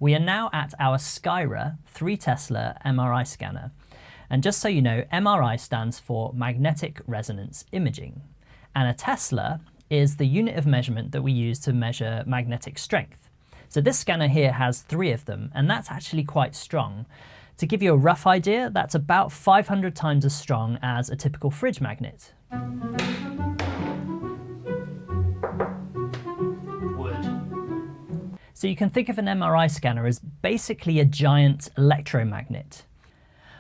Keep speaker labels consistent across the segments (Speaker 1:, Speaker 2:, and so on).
Speaker 1: We are now at our Skyra 3 Tesla MRI scanner. And just so you know, MRI stands for magnetic resonance imaging. And a Tesla is the unit of measurement that we use to measure magnetic strength. So this scanner here has 3 of them, and that's actually quite strong. To give you a rough idea, that's about 500 times as strong as a typical fridge magnet. So you can think of an MRI scanner as basically a giant electromagnet.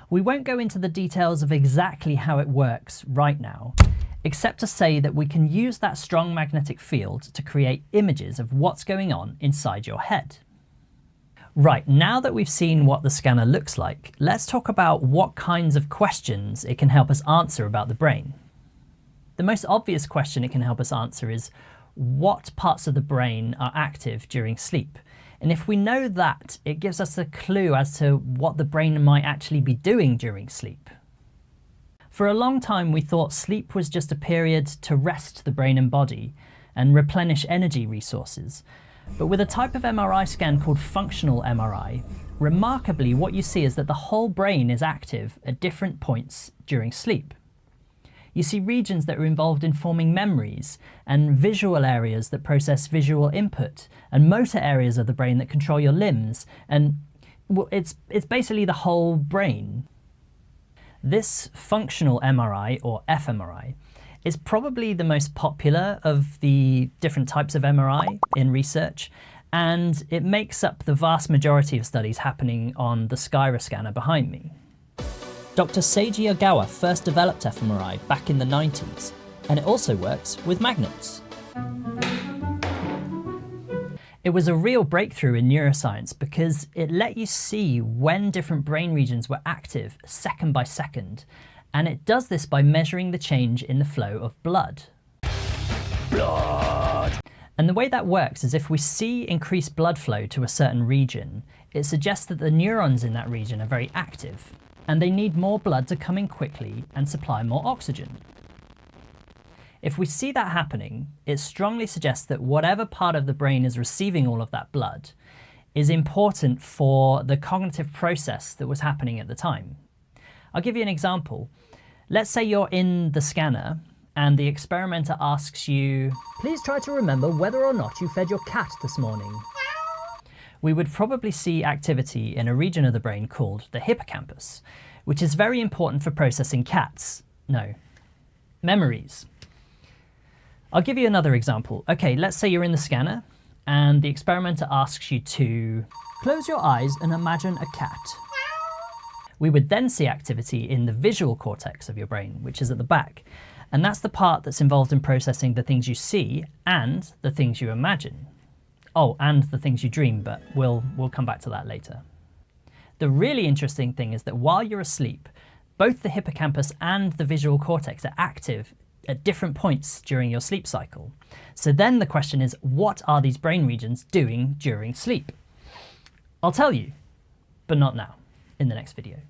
Speaker 1: We won't go into the details of exactly how it works right now, except to say that we can use that strong magnetic field to create images of what's going on inside your head. Right, now that we've seen what the scanner looks like, let's talk about what kinds of questions it can help us answer about the brain. The most obvious question it can help us answer is, what parts of the brain are active during sleep? And if we know that, it gives us a clue as to what the brain might actually be doing during sleep. For a long time, we thought sleep was just a period to rest the brain and body and replenish energy resources. But with a type of MRI scan called functional MRI, remarkably, what you see is that the whole brain is active at different points during sleep. You see regions that are involved in forming memories, and visual areas that process visual input, and motor areas of the brain that control your limbs, and it's basically the whole brain. This functional MRI, or fMRI, is probably the most popular of the different types of MRI in research, and it makes up the vast majority of studies happening on the Skyra scanner behind me. Dr. Seiji Ogawa first developed fMRI back in the 90s, and it also works with magnets. It was a real breakthrough in neuroscience because it let you see when different brain regions were active second by second, and it does this by measuring the change in the flow of blood. And the way that works is if we see increased blood flow to a certain region, it suggests that the neurons in that region are very active, and they need more blood to come in quickly and supply more oxygen. If we see that happening, it strongly suggests that whatever part of the brain is receiving all of that blood is important for the cognitive process that was happening at the time. I'll give you an example. Let's say you're in the scanner and the experimenter asks you, "Please try to remember whether or not you fed your cat this morning." We would probably see activity in a region of the brain called the hippocampus, which is very important for processing memories. I'll give you another example. Okay, let's say you're in the scanner and the experimenter asks you to close your eyes and imagine a cat. We would then see activity in the visual cortex of your brain, which is at the back. And that's the part that's involved in processing the things you see and the things you imagine. Oh, and the things you dream, but we'll come back to that later. The really interesting thing is that while you're asleep, both the hippocampus and the visual cortex are active at different points during your sleep cycle. So then the question is, what are these brain regions doing during sleep? I'll tell you, but not now, in the next video.